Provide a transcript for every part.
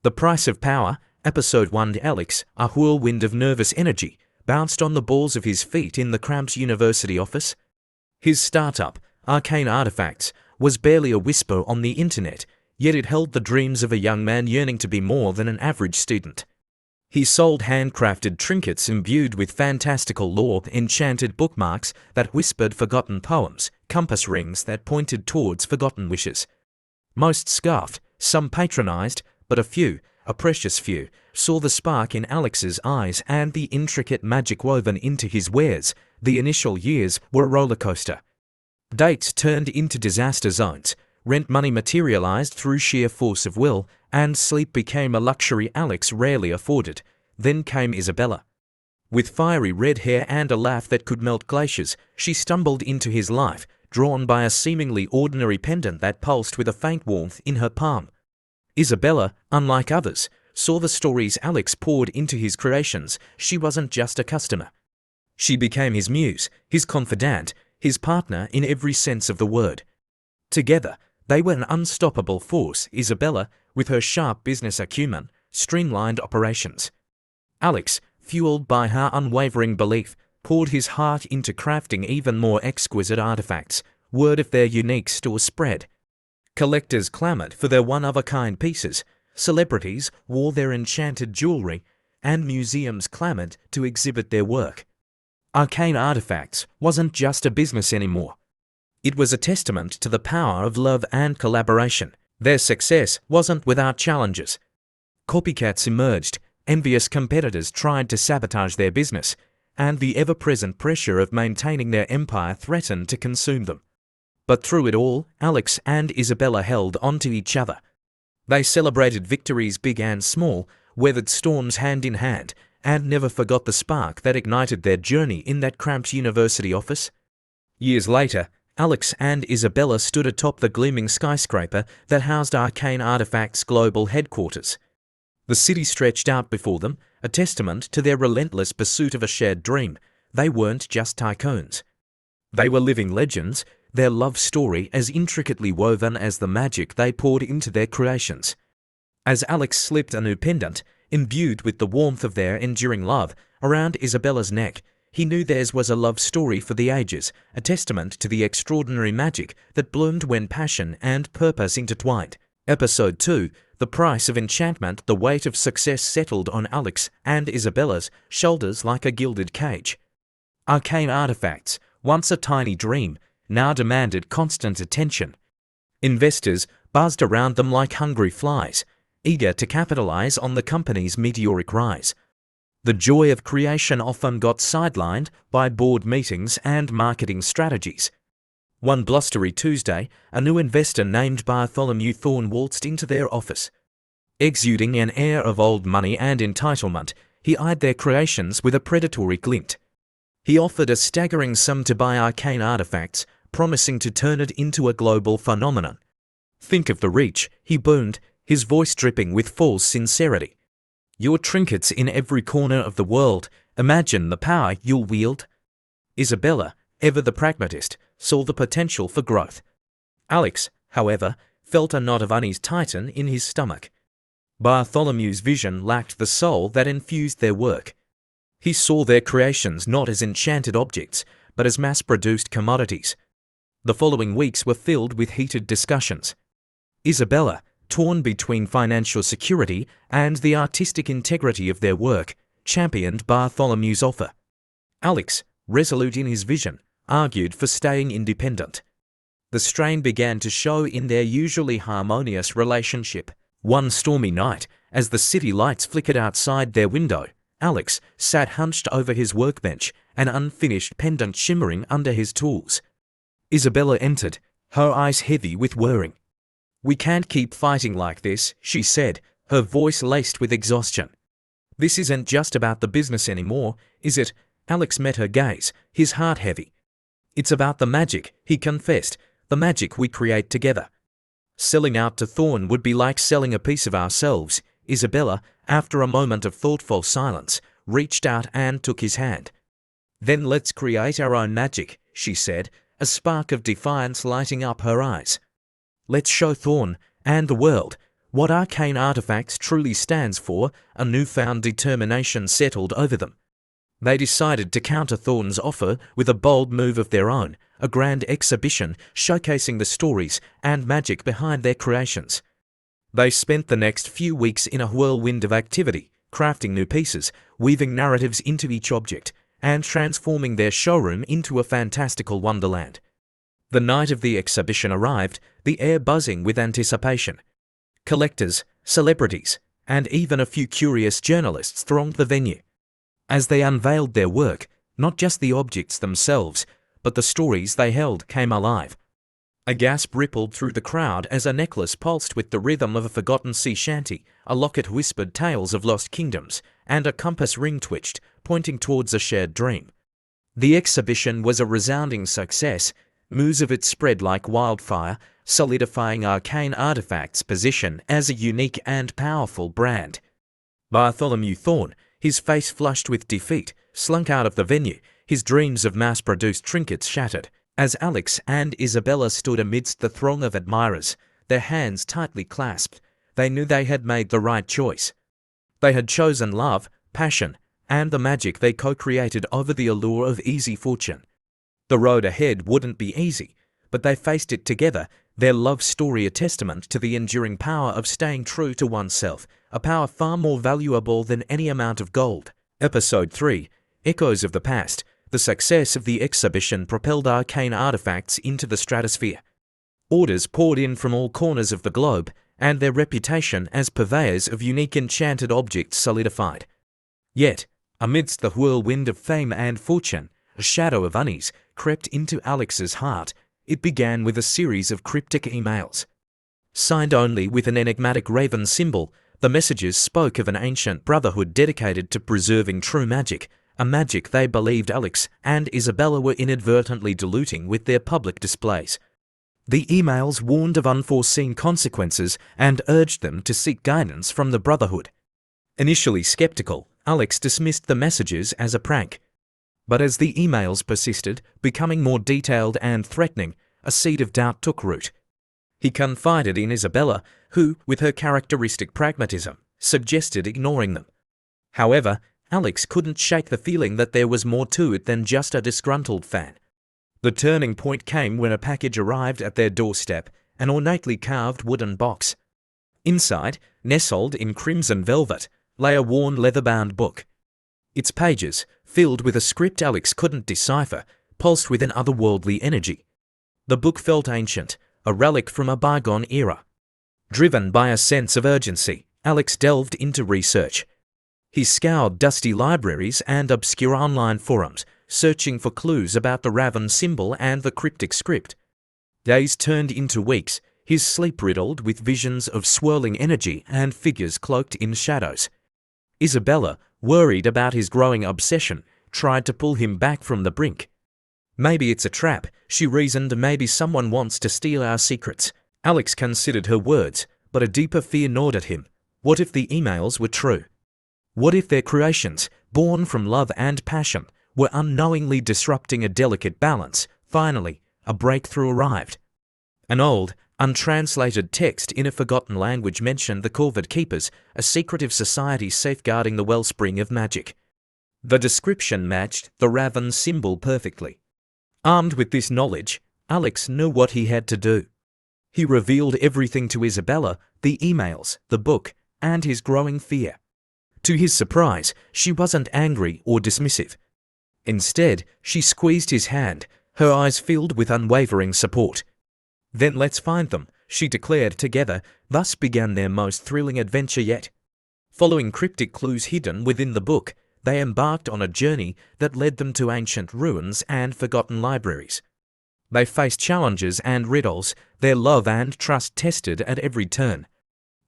The Price of Power, Episode 1. Alex, a whirlwind of nervous energy, bounced on the balls of his feet in the cramped university office. His startup, Arcane Artifacts, was barely a whisper on the internet, yet it held the dreams of a young man yearning to be more than an average student. He sold handcrafted trinkets imbued with fantastical lore, enchanted bookmarks that whispered forgotten poems, compass rings that pointed towards forgotten wishes. Most scoffed, some patronized, but a precious few, saw the spark in Alex's eyes and the intricate magic woven into his wares. The initial years were a roller coaster. Dates turned into disaster zones, rent money materialized through sheer force of will, and sleep became a luxury Alex rarely afforded. Then came Isabella. With fiery red hair and a laugh that could melt glaciers, she stumbled into his life, drawn by a seemingly ordinary pendant that pulsed with a faint warmth in her palm. Isabella, unlike others, saw the stories Alex poured into his creations. She wasn't just a customer. She became his muse, his confidant, his partner in every sense of the word. Together, they were an unstoppable force. Isabella, with her sharp business acumen, streamlined operations. Alex, fueled by her unwavering belief, poured his heart into crafting even more exquisite artifacts. Word of their unique store spread. Collectors clamored for their one-of-a-kind pieces, celebrities wore their enchanted jewelry, and museums clamored to exhibit their work. Arcane Artifacts wasn't just a business anymore. It was a testament to the power of love and collaboration. Their success wasn't without challenges. Copycats emerged, envious competitors tried to sabotage their business, and the ever-present pressure of maintaining their empire threatened to consume them. But through it all, Alex and Isabella held onto each other. They celebrated victories big and small, weathered storms hand in hand, and never forgot the spark that ignited their journey in that cramped university office. Years later, Alex and Isabella stood atop the gleaming skyscraper that housed Arcane Artifacts' global headquarters. The city stretched out before them, a testament to their relentless pursuit of a shared dream. They weren't just tycoons. They were living legends, their love story as intricately woven as the magic they poured into their creations. As Alex slipped a new pendant, imbued with the warmth of their enduring love, around Isabella's neck, he knew theirs was a love story for the ages, a testament to the extraordinary magic that bloomed when passion and purpose intertwined. Episode 2, The Price of Enchantment. The weight of success settled on Alex and Isabella's shoulders like a gilded cage. Arcane Artifacts, once a tiny dream, now demanded constant attention. Investors buzzed around them like hungry flies, eager to capitalize on the company's meteoric rise. The joy of creation often got sidelined by board meetings and marketing strategies. One blustery Tuesday, a new investor named Bartholomew Thorne waltzed into their office. Exuding an air of old money and entitlement, he eyed their creations with a predatory glint. He offered a staggering sum to buy Arcane Artifacts, promising to turn it into a global phenomenon. "Think of the reach," he boomed, his voice dripping with false sincerity. "Your trinkets in every corner of the world. Imagine the power you'll wield." Isabella, ever the pragmatist, saw the potential for growth. Alex, however, felt a knot of unease tighten in his stomach. Bartholomew's vision lacked the soul that infused their work. He saw their creations not as enchanted objects, but as mass-produced commodities. The following weeks were filled with heated discussions. Isabella, torn between financial security and the artistic integrity of their work, championed Bartholomew's offer. Alex, resolute in his vision, argued for staying independent. The strain began to show in their usually harmonious relationship. One stormy night, as the city lights flickered outside their window, Alex sat hunched over his workbench, an unfinished pendant shimmering under his tools. Isabella entered, her eyes heavy with worrying. "We can't keep fighting like this," she said, her voice laced with exhaustion. "This isn't just about the business anymore, is it?" Alex met her gaze, his heart heavy. "It's about the magic," he confessed, "the magic we create together." Selling out to Thorne would be like selling a piece of ourselves. Isabella, after a moment of thoughtful silence, reached out and took his hand. "Then let's create our own magic," she said, a spark of defiance lighting up her eyes. "Let's show Thorne and the world what arcane artifacts truly stands for, a newfound determination settled over them. They decided to counter Thornton's offer with a bold move of their own, a grand exhibition showcasing the stories and magic behind their creations. They spent the next few weeks in a whirlwind of activity, crafting new pieces, weaving narratives into each object, and transforming their showroom into a fantastical wonderland. The night of the exhibition arrived, the air buzzing with anticipation. Collectors, celebrities, and even a few curious journalists thronged the venue. As they unveiled their work, not just the objects themselves, but the stories they held came alive. A gasp rippled through the crowd as a necklace pulsed with the rhythm of a forgotten sea shanty, a locket whispered tales of lost kingdoms, and a compass ring twitched, pointing towards a shared dream. The exhibition was a resounding success. News of it spread like wildfire, solidifying Arcane Artifacts' position as a unique and powerful brand. Bartholomew Thorne, his face flushed with defeat, slunk out of the venue, his dreams of mass-produced trinkets shattered. As Alex and Isabella stood amidst the throng of admirers, their hands tightly clasped, they knew they had made the right choice. They had chosen love, passion, and the magic they co-created over the allure of easy fortune. The road ahead wouldn't be easy, but they faced it together, their love story a testament to the enduring power of staying true to oneself, a power far more valuable than any amount of gold. Episode 3, Echoes of the Past. The success of the exhibition propelled Arcane Artifacts into the stratosphere. Orders poured in from all corners of the globe, and their reputation as purveyors of unique enchanted objects solidified. Yet, amidst the whirlwind of fame and fortune, a shadow of unease crept into Alex's heart. It began with a series of cryptic emails. Signed only with an enigmatic raven symbol, the messages spoke of an ancient brotherhood dedicated to preserving true magic, a magic they believed Alex and Isabella were inadvertently diluting with their public displays. The emails warned of unforeseen consequences and urged them to seek guidance from the brotherhood. Initially skeptical, Alex dismissed the messages as a prank. But as the emails persisted, becoming more detailed and threatening, a seed of doubt took root. He confided in Isabella, who, with her characteristic pragmatism, suggested ignoring them. However, Alex couldn't shake the feeling that there was more to it than just a disgruntled fan. The turning point came when a package arrived at their doorstep, an ornately carved wooden box. Inside, nestled in crimson velvet, lay a worn leather-bound book. Its pages, filled with a script Alex couldn't decipher, pulsed with an otherworldly energy. The book felt ancient, a relic from a bygone era. Driven by a sense of urgency, Alex delved into research. He scoured dusty libraries and obscure online forums, searching for clues about the raven symbol and the cryptic script. Days turned into weeks, his sleep riddled with visions of swirling energy and figures cloaked in shadows. Isabella, worried about his growing obsession, tried to pull him back from the brink. Maybe it's a trap, she reasoned. Maybe someone wants to steal our secrets. Alex considered her words, but a deeper fear gnawed at him. What if the emails were true? What if their creations, born from love and passion, were unknowingly disrupting a delicate balance? Finally, a breakthrough arrived. An old, untranslated text in a forgotten language mentioned the Corvid Keepers, a secretive society safeguarding the wellspring of magic. The description matched the raven symbol perfectly. Armed with this knowledge, Alex knew what he had to do. He revealed everything to Isabella, the emails, the book, and his growing fear. To his surprise, she wasn't angry or dismissive. Instead, she squeezed his hand, her eyes filled with unwavering support. "Then let's find them," she declared. Together, thus began their most thrilling adventure yet. Following cryptic clues hidden within the book, they embarked on a journey that led them to ancient ruins and forgotten libraries. They faced challenges and riddles, their love and trust tested at every turn.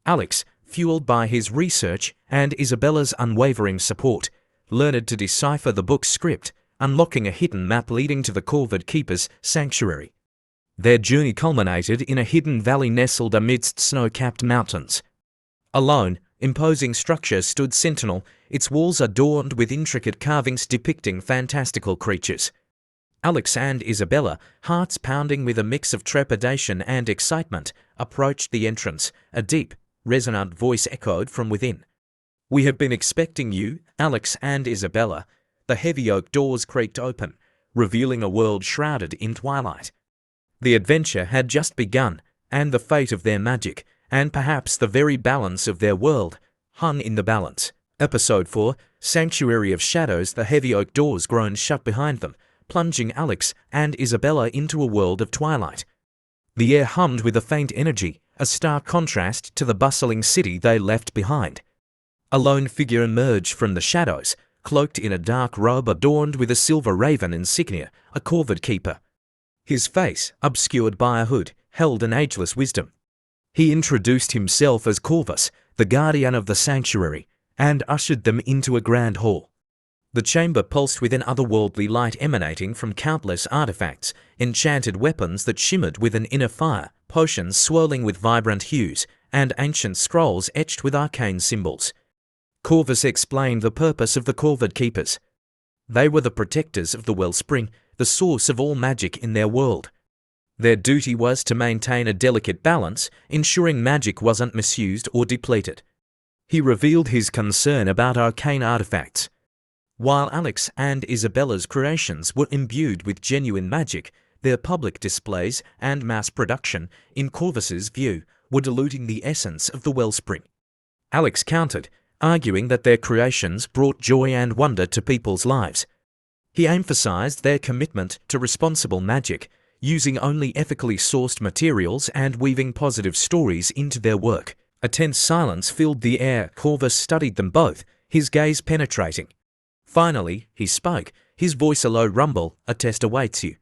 Alex, fueled by his research and Isabella's unwavering support, learned to decipher the book's script, unlocking a hidden map leading to the Corvid Keepers' sanctuary. Their journey culminated in a hidden valley nestled amidst snow-capped mountains. A lone, imposing structure stood sentinel, its walls adorned with intricate carvings depicting fantastical creatures. Alex and Isabella, hearts pounding with a mix of trepidation and excitement, approached the entrance, a deep, resonant voice echoed from within. "We have been expecting you, Alex and Isabella." The heavy oak doors creaked open, revealing a world shrouded in twilight. The adventure had just begun, and the fate of their magic, and perhaps the very balance of their world, hung in the balance. Episode 4, Sanctuary of Shadows. The heavy oak doors groaned shut behind them, plunging Alex and Isabella into a world of twilight. The air hummed with a faint energy, a stark contrast to the bustling city they left behind. A lone figure emerged from the shadows, cloaked in a dark robe adorned with a silver raven insignia, a Corvid Keeper. His face, obscured by a hood, held an ageless wisdom. He introduced himself as Corvus, the guardian of the sanctuary, and ushered them into a grand hall. The chamber pulsed with an otherworldly light emanating from countless artifacts, enchanted weapons that shimmered with an inner fire, potions swirling with vibrant hues, and ancient scrolls etched with arcane symbols. Corvus explained the purpose of the Corvid Keepers. They were the protectors of the wellspring, the source of all magic in their world. Their duty was to maintain a delicate balance, ensuring magic wasn't misused or depleted. He revealed his concern about arcane artifacts. While Alex and Isabella's creations were imbued with genuine magic, their public displays and mass production, in Corvus's view, were diluting the essence of the wellspring. Alex countered, arguing that their creations brought joy and wonder to people's lives. He emphasized their commitment to responsible magic, using only ethically sourced materials and weaving positive stories into their work. A tense silence filled the air. Corvus studied them both, his gaze penetrating. Finally, he spoke, his voice a low rumble. "A test awaits you.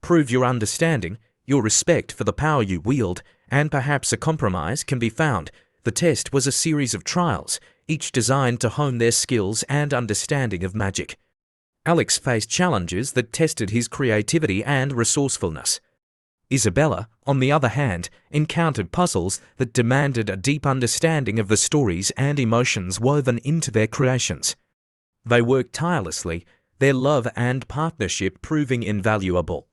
Prove your understanding, your respect for the power you wield, and perhaps a compromise can be found." The test was a series of trials, each designed to hone their skills and understanding of magic. Alex faced challenges that tested his creativity and resourcefulness. Isabella, on the other hand, encountered puzzles that demanded a deep understanding of the stories and emotions woven into their creations. They worked tirelessly, their love and partnership proving invaluable.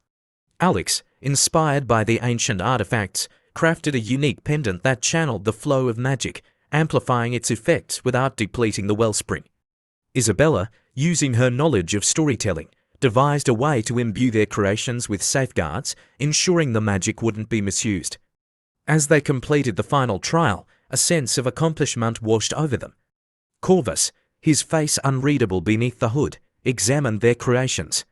Alex, inspired by the ancient artifacts, crafted a unique pendant that channeled the flow of magic, amplifying its effects without depleting the wellspring. Isabella, using her knowledge of storytelling, devised a way to imbue their creations with safeguards, ensuring the magic wouldn't be misused. As they completed the final trial, a sense of accomplishment washed over them. Corvus, his face unreadable beneath the hood, examined their creations.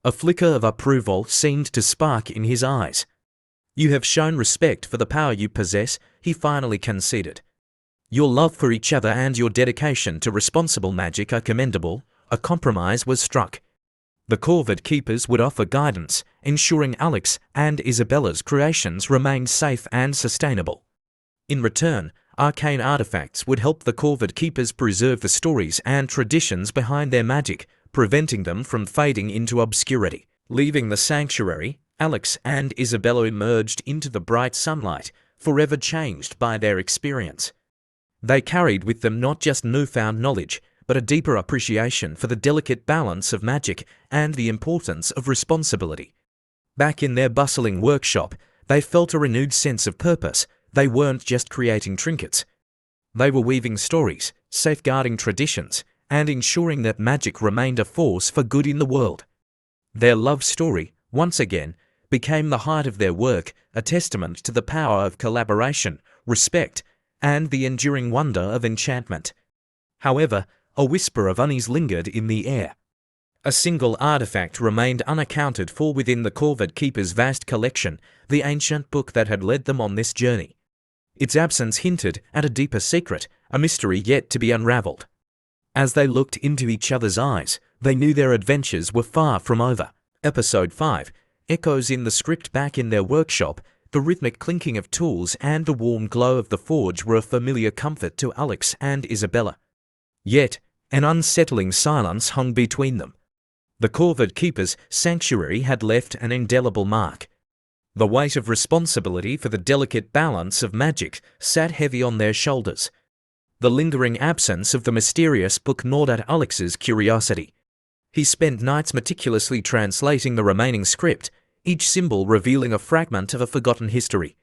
A flicker of approval seemed to spark in his eyes. "You have shown respect for the power you possess," he finally conceded. "Your love for each other and your dedication to responsible magic are commendable." A compromise was struck. The Corvid Keepers would offer guidance, ensuring Alex and Isabella's creations remained safe and sustainable. In return, arcane artifacts would help the Corvid Keepers preserve the stories and traditions behind their magic, preventing them from fading into obscurity. Leaving the sanctuary, Alex and Isabella emerged into the bright sunlight, forever changed by their experience. They carried with them not just newfound knowledge, but a deeper appreciation for the delicate balance of magic and the importance of responsibility. Back in their bustling workshop, they felt a renewed sense of purpose. They weren't just creating trinkets. They were weaving stories, safeguarding traditions, and ensuring that magic remained a force for good in the world. Their love story, once again, became the heart of their work, a testament to the power of collaboration, respect, and the enduring wonder of enchantment. However, a whisper of unease lingered in the air. A single artifact remained unaccounted for within the Corvid Keepers' vast collection, the ancient book that had led them on this journey. Its absence hinted at a deeper secret, a mystery yet to be unraveled. As they looked into each other's eyes, they knew their adventures were far from over. Episode 5 echoes in the script. Back in their workshop, the rhythmic clinking of tools and the warm glow of the forge were a familiar comfort to Alex and Isabella. Yet, an unsettling silence hung between them. The Corvid Keepers' sanctuary had left an indelible mark. The weight of responsibility for the delicate balance of magic sat heavy on their shoulders. The lingering absence of the mysterious book gnawed at Alex's curiosity. He spent nights meticulously translating the remaining script, each symbol revealing a fragment of a forgotten history.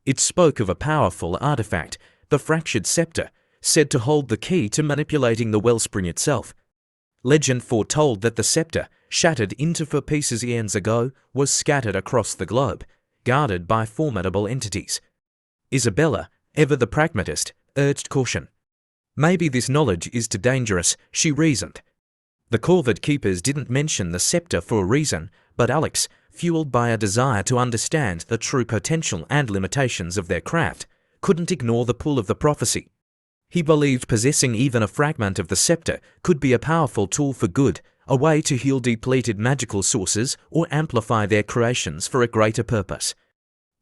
It spoke of a powerful artifact, the Fractured Scepter, said to hold the key to manipulating the wellspring itself. Legend foretold that the scepter, shattered into 4 pieces eons ago, was scattered across the globe, guarded by formidable entities. Isabella, ever the pragmatist, urged caution. Maybe this knowledge is too dangerous, she reasoned. The Corvid Keepers didn't mention the scepter for a reason, but Alex, fueled by a desire to understand the true potential and limitations of their craft, couldn't ignore the pull of the prophecy. He believed possessing even a fragment of the scepter could be a powerful tool for good, a way to heal depleted magical sources or amplify their creations for a greater purpose.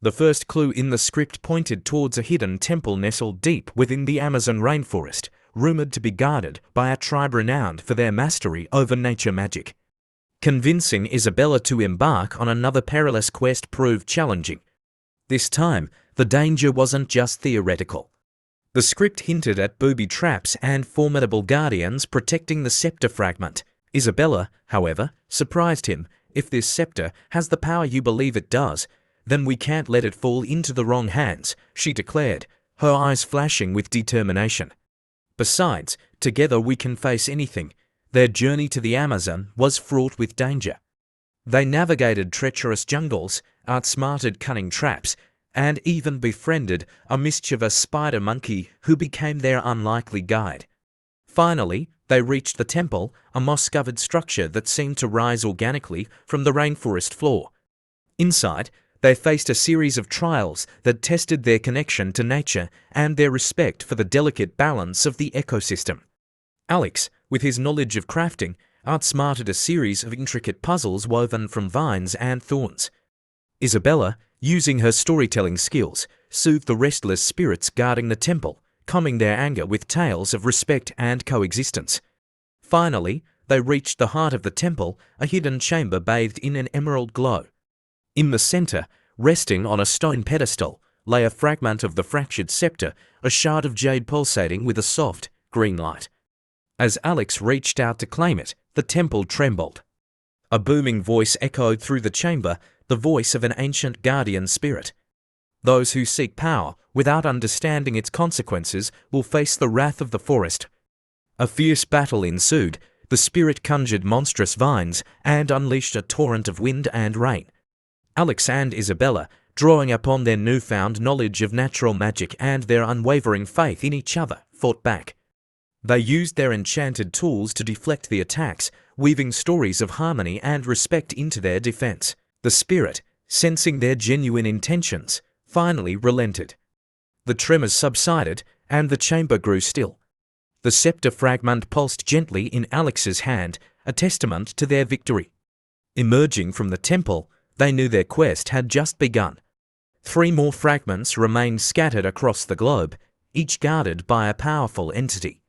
The first clue in the script pointed towards a hidden temple nestled deep within the Amazon rainforest, rumored to be guarded by a tribe renowned for their mastery over nature magic. Convincing Isabella to embark on another perilous quest proved challenging. This time, the danger wasn't just theoretical. The script hinted at booby traps and formidable guardians protecting the scepter fragment. Isabella, however, surprised him. If this scepter has the power you believe it does, then we can't let it fall into the wrong hands, she declared, her eyes flashing with determination. Besides, together we can face anything. Their journey to the Amazon was fraught with danger. They navigated treacherous jungles, outsmarted cunning traps, and even befriended a mischievous spider monkey who became their unlikely guide. Finally, they reached the temple, a moss-covered structure that seemed to rise organically from the rainforest floor. Inside, they faced a series of trials that tested their connection to nature and their respect for the delicate balance of the ecosystem. Alex, with his knowledge of crafting, outsmarted a series of intricate puzzles woven from vines and thorns. Isabella, using her storytelling skills, soothed the restless spirits guarding the temple, calming their anger with tales of respect and coexistence. Finally, they reached the heart of the temple, a hidden chamber bathed in an emerald glow. In the center, resting on a stone pedestal, lay a fragment of the Fractured Scepter, a shard of jade pulsating with a soft, green light. As Alex reached out to claim it, the temple trembled. A booming voice echoed through the chamber, the voice of an ancient guardian spirit. Those who seek power without understanding its consequences will face the wrath of the forest. A fierce battle ensued. The spirit conjured monstrous vines and unleashed a torrent of wind and rain. Alex and Isabella, drawing upon their newfound knowledge of natural magic and their unwavering faith in each other, fought back. They used their enchanted tools to deflect the attacks, weaving stories of harmony and respect into their defense. The spirit, sensing their genuine intentions, finally relented. The tremors subsided, and the chamber grew still. The scepter fragment pulsed gently in Alex's hand, a testament to their victory. Emerging from the temple, they knew their quest had just begun. 3 more fragments remained scattered across the globe, each guarded by a powerful entity.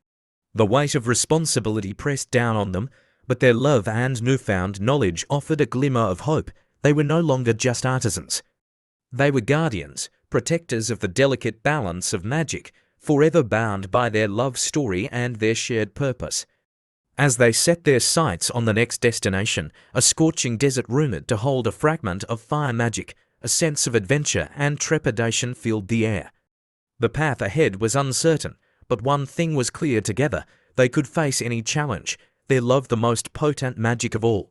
The weight of responsibility pressed down on them, but their love and newfound knowledge offered a glimmer of hope. They were no longer just artisans. They were guardians, protectors of the delicate balance of magic, forever bound by their love story and their shared purpose. As they set their sights on the next destination, a scorching desert rumored to hold a fragment of fire magic, a sense of adventure and trepidation filled the air. The path ahead was uncertain, but one thing was clear: together they could face any challenge. They loved the most potent magic of all,